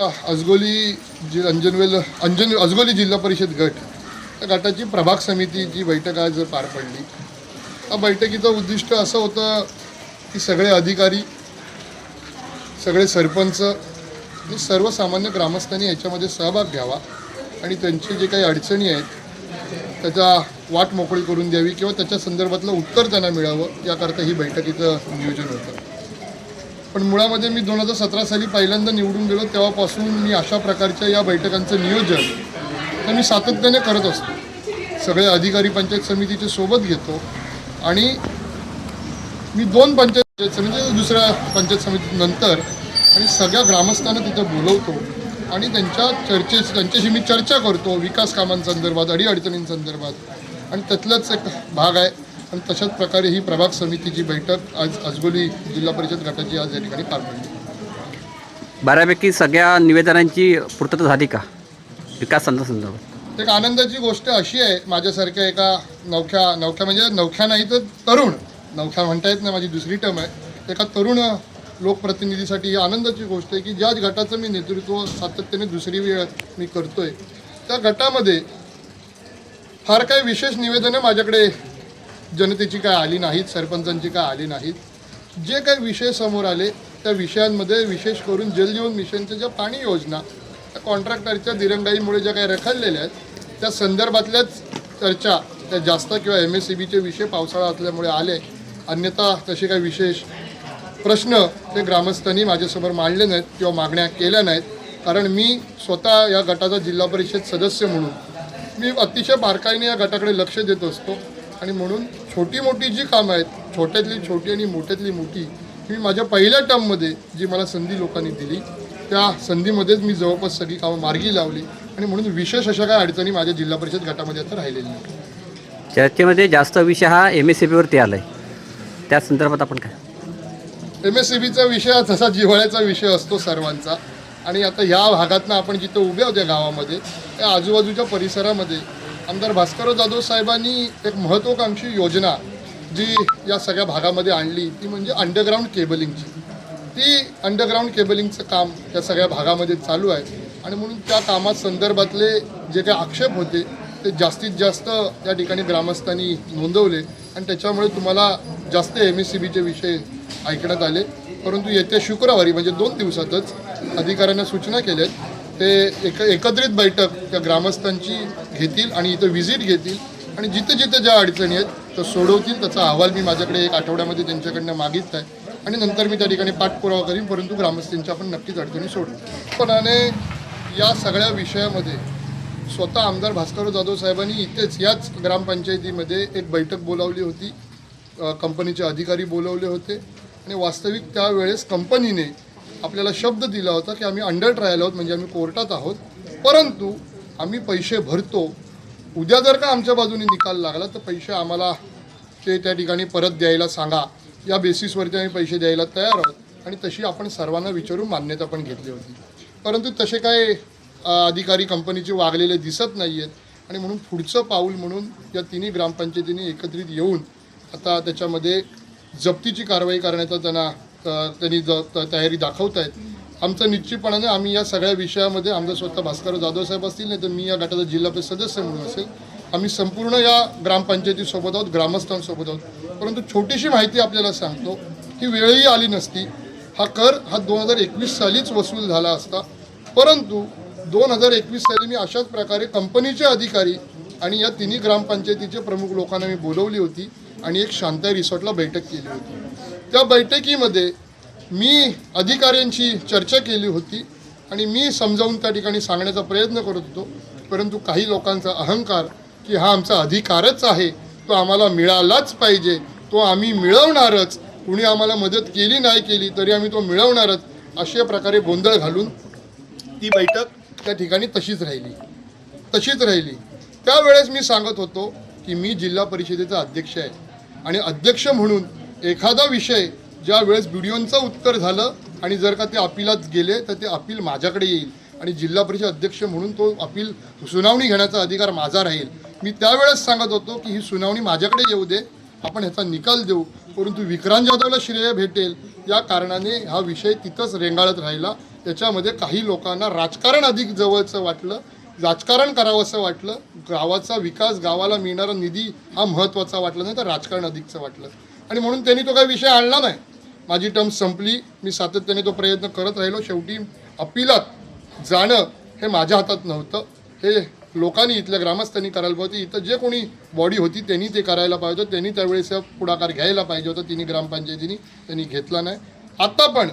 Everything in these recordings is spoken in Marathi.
अजगोली अजगोली जिल्हा परिषद गट त्या गटाची प्रभाग समितीची बैठक आज पार पडली। या बैठकीचं उद्दिष्ट असं होतं की सगळे अधिकारी, सगळे सरपंच आणि सर्वसामान्य ग्रामस्थांनी याच्यामध्ये सहभाग घ्यावा आणि त्यांची जे काही अडचणी आहेत त्याचा वाट मोकळी करून द्यावी किंवा त्याच्या संदर्भातलं उत्तर त्यांना मिळावं याकरता ही बैठकीचं नियोजन होतं। पण मुळामध्ये मी 2017 साली पहिल्यांदा निवडून गेलो तेव्हापासून मी अशा प्रकारच्या या बैठकांचं नियोजन तर मी सातत्याने करत असतो। सगळे अधिकारी पंचायत समितीचे सोबत घेतो आणि मी 2 पंचायत समिती दुसऱ्या पंचायत समितीनंतर आणि सगळ्या ग्रामस्थांना तिथं बोलवतो आणि त्यांच्याशी मी चर्चा करतो विकास कामांसंदर्भात, अडीअडचणींसंदर्भात आणि त्यातलाच एक भाग आहे। आणि तशाच प्रकारे ही प्रभाग समितीची बैठक आज अजगोली जिल्हा परिषद गटाची आज या ठिकाणी पार पडली। बऱ्यापैकी सगळ्या निवेदनांची पूर्तता झाली का विकास संदर्भात? एक आनंदाची गोष्ट अशी आहे, माझ्यासारख्या एका नवख्या म्हणजे नवख्या नाही तर तरुण, नवख्या म्हणता येत नाही, माझी दुसरी टर्म आहे, एका तरुण लोकप्रतिनिधीसाठी ही आनंदाची गोष्ट आहे की ज्या गटाचं मी नेतृत्व सातत्याने दुसरी वेळ मी करतोय त्या गटामध्ये फार काही विशेष निवेदनं माझ्याकडे जनतेची काय आली नाहीत, सरपंचांची काय आली नाहीत। जे काही विषय समोर आले त्या विषयांमध्ये विशेष करून जलजीवन मिशनच्या ज्या पाणी योजना त्या कॉन्ट्रॅक्टरच्या दिरंगाईमुळे ज्या काही रखडलेल्या आहेत त्या संदर्भातल्याच चर्चा त्या जास्त किंवा MSEBीचे विषय पावसाळा असल्यामुळे आले, अन्यथा तसे काही विशेष प्रश्न ते ग्रामस्थांनी माझ्यासमोर मांडले नाहीत किंवा मागण्या केल्या नाहीत। कारण मी स्वतः या गटाचा जिल्हा परिषद सदस्य म्हणून मी अतिशय बारकाईने या गटाकडे लक्ष देत असतो आणि म्हणून छोटी मोठी जी कामं आहेत, छोट्यातली छोटी आणि मोठ्यातली मोठी, मी माझ्या पहिल्या टर्ममध्ये जी मला संधी लोकांनी दिली त्या संधीमध्येच मी जवळपास सगळी कामं मार्गी लावली आणि म्हणून विशेष अशा काही अडचणी माझ्या जिल्हा परिषद गटामध्ये आता राहिलेल्या नाही। चर्चेमध्ये जास्त विषय हा MSEBीवरती आला आहे, त्या संदर्भात आपण काय? MSEBीचा विषय तसा जिव्हाळ्याचा विषय असतो सर्वांचा आणि आता ह्या भागातनं आपण जिथं उभे होत्या गावामध्ये त्या आजूबाजूच्या परिसरामध्ये आमदार भास्करराव जाधव साहेबांनी एक महत्त्वाकांक्षी योजना जी या सगळ्या भागामध्ये आणली ती म्हणजे अंडरग्राऊंड केबलिंगची। ती अंडरग्राऊंड केबलिंगचं काम त्या सगळ्या भागामध्ये चालू आहे आणि म्हणून त्या कामासंदर्भातले जे काही आक्षेप होते ते जास्तीत जास्त त्या ठिकाणी ग्रामस्थांनी नोंदवले आणि त्याच्यामुळे तुम्हाला जास्त MSEBीचे विषय ऐकण्यात आले। परंतु येत्या शुक्रवारी म्हणजे 2 दिवसातच अधिकाऱ्यांना सूचना केल्यात ते एकत्रित बैठक त्या ग्रामस्थांची घेतील आणि इथं व्हिजिट घेतील आणि जिथे जिथे ज्या अडचणी आहेत त्या सोडवतील। त्याचा अहवाल मी माझ्याकडे 1 आठवड्यामध्ये त्यांच्याकडनं मागितला आहे आणि नंतर मी त्या ठिकाणी पाठपुरावा करीन, परंतु ग्रामस्थांच्या आपण नक्कीच अडचणी सोडू। पण या सगळ्या विषयामध्ये स्वतः आमदार भास्करराव जाधव साहेबांनी इथेच याच ग्रामपंचायतीमध्ये एक बैठक बोलावली होती, कंपनीचे अधिकारी बोलवले होते आणि वास्तविक त्यावेळेस कंपनीने आपल्याला शब्द दिला होता की आम्ही अंडर ट्रायल आहोत, म्हणजे आम्ही कोर्टात आहोत, परंतु आम्ही पैसे भरतो, उद्या जर का आमच्या बाजूने निकाल लागला तर पैसे आम्हाला ते त्या ठिकाणी परत द्यायला सांगा, या बेसिसवरती आम्ही पैसे द्यायला तयार आहोत आणि तशी आपण सर्वांना विचारून मान्यता पण घेतली होती। परंतु तसे काय अधिकारी कंपनीचे वागलेले दिसत नाही आहेत आणि म्हणून पुढचं पाऊल म्हणून या तिन्ही ग्रामपंचायतींनी एकत्रित येऊन आता त्याच्यामध्ये जप्तीची कारवाई करण्याचा त्यांनी तयारी दाखवत आहेत। आमचं निश्चितपणाने आम्ही या सगळ्या विषयामध्ये आमचं स्वतः भास्करराव जाधव साहेब असतील, नाही तर मी या गटाचा जिल्हा परिषद सदस्य म्हणून असेल, आम्ही संपूर्ण या ग्रामपंचायतीसोबत आहोत, ग्रामस्थांसोबत आहोत। परंतु छोटीशी माहिती आपल्याला सांगतो की वेळही आली नसती, हा कर 2021 सालीच वसूल झाला असता, परंतु 2021 साली मी अशाच प्रकारे कंपनीचे अधिकारी आणि या तिन्ही ग्रामपंचायतीचे प्रमुख लोकांना मी बोलवली होती आणि एक शांताई रिसॉर्टला बैठक केली होती। त्या बैठकीमध्ये मी अधिकाऱ्यांशी चर्चा केली होती आणि मी समजावून त्या ठिकाणी सांगण्याचा प्रयत्न करत होतो, परंतु काही लोकांचा अहंकार की हा आमचा अधिकारच आहे, तो आम्हाला मिळालाच पाहिजे, तो आम्ही मिळवणारच, कुणी आम्हाला मदत केली नाही केली तरी आम्ही तो मिळवणारच, अशा प्रकारे गोंधळ घालून ती बैठक त्या ठिकाणी तशीच राहिली। त्यावेळेस मी सांगत होतो की मी जिल्हा परिषदेचा अध्यक्ष आहे आणि अध्यक्ष म्हणून एखादा विषय ज्या वेळेस BDOचं उत्तर झालं आणि जर का ते अपिलात गेले तर ते अपील माझ्याकडे येईल आणि जिल्हा परिषद अध्यक्ष म्हणून तो अपील सुनावणी घेण्याचा अधिकार माझा राहील। मी त्यावेळेस सांगत होतो की ही सुनावणी माझ्याकडे येऊ दे, आपण ह्याचा निकाल देऊ, परंतु विक्रांत जाधवला श्रेय भेटेल या कारणाने हा विषय तिथंच रेंगाळत राहिला। त्याच्यामध्ये काही लोकांना राजकारण अधिक जवळचं वाटलं, राजकारण करावंसं वाटलं, गावाचा विकास, गावाला मिळणारा निधी हा महत्त्वाचा वाटला नाही तर राजकारण अधिकचं वाटलं आणि म्हणून त्यांनी तो काही विषय आणला नाही. माझी टर्म संपली, मी सातत्याने तो प्रयत्न करत राहिलो. शेवटी अपिलात जाणं हे माझ्या हातात नव्हतं, हे लोकांनी, इथल्या ग्रामस्थांनी करायला पाहिजे. इथं जे कोणी बॉडी होती त्यांनी ते करायला पाहिजे होतं, त्यांनी त्यावेळेस पुढाकार घ्यायला पाहिजे होता. तिन्ही ग्रामपंचायतींनी त्यांनी घेतला नाही. आता पण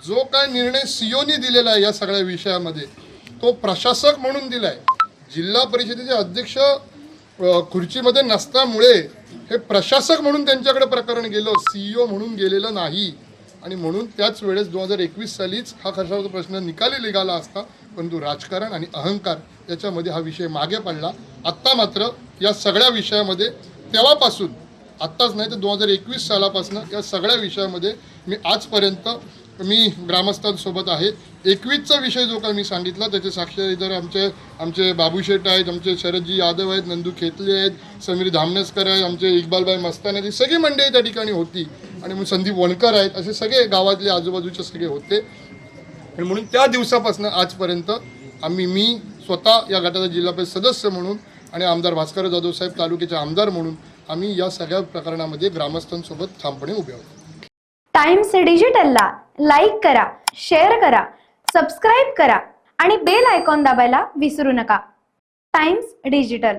जो काय निर्णय सीओनी दिलेला आहे या सगळ्या विषयामध्ये तो प्रशासक म्हणून दिला आहे. जिल्हा परिषदेचे अध्यक्ष खुर्चीमध्ये नसल्यामुळे हे प्रशासक म्हणून त्यांच्याकडे प्रकरण गेलं, सीईओ म्हणून गेलेलं नाही आणि म्हणून त्याच वेळेस 2021 सालीच हा खर्चाचा प्रश्न निकाली निघाला असता, परंतु राजकारण आणि अहंकार याच्यामध्ये हा विषय मागे पडला. आत्ता मात्र या सगळ्या विषयामध्ये तेव्हापासून, आत्ताच नाही तर 2021 सालापासून या सगळ्या विषयामध्ये मी आजपर्यंत मी ग्रामस्थांसोबत आहे. 21चा विषय जो काही मी सांगितला त्याचे साक्षीदार इतर आमचे बाबूशेठ आहेत, आमचे शरदजी यादव आहेत, नंदू खेतले आहेत, समीर धामणसकर आहेत, आमचे इक्बालबाई मस्तान आहेत, ही सगळी मंडळी त्या ठिकाणी होती आणि मग संदीप वणकर आहेत, असे सगळे गावातले आजूबाजूचे सगळे होते. आणि म्हणून त्या दिवसापासून आजपर्यंत मी स्वतः या गटाचा जिल्हा परिषद सदस्य म्हणून आणि आमदार भास्कर जाधव साहेब तालुक्याचे आमदार म्हणून आम्ही या सगळ्या प्रकरणामध्ये ग्रामस्थांसोबत ठामपणे उभे आहोत. टाइम्स डिजिटलला लाईक करा, शेअर करा, सबस्क्राईब करा आणि बेल आयकॉन दाबायला विसरू नका. Times digital.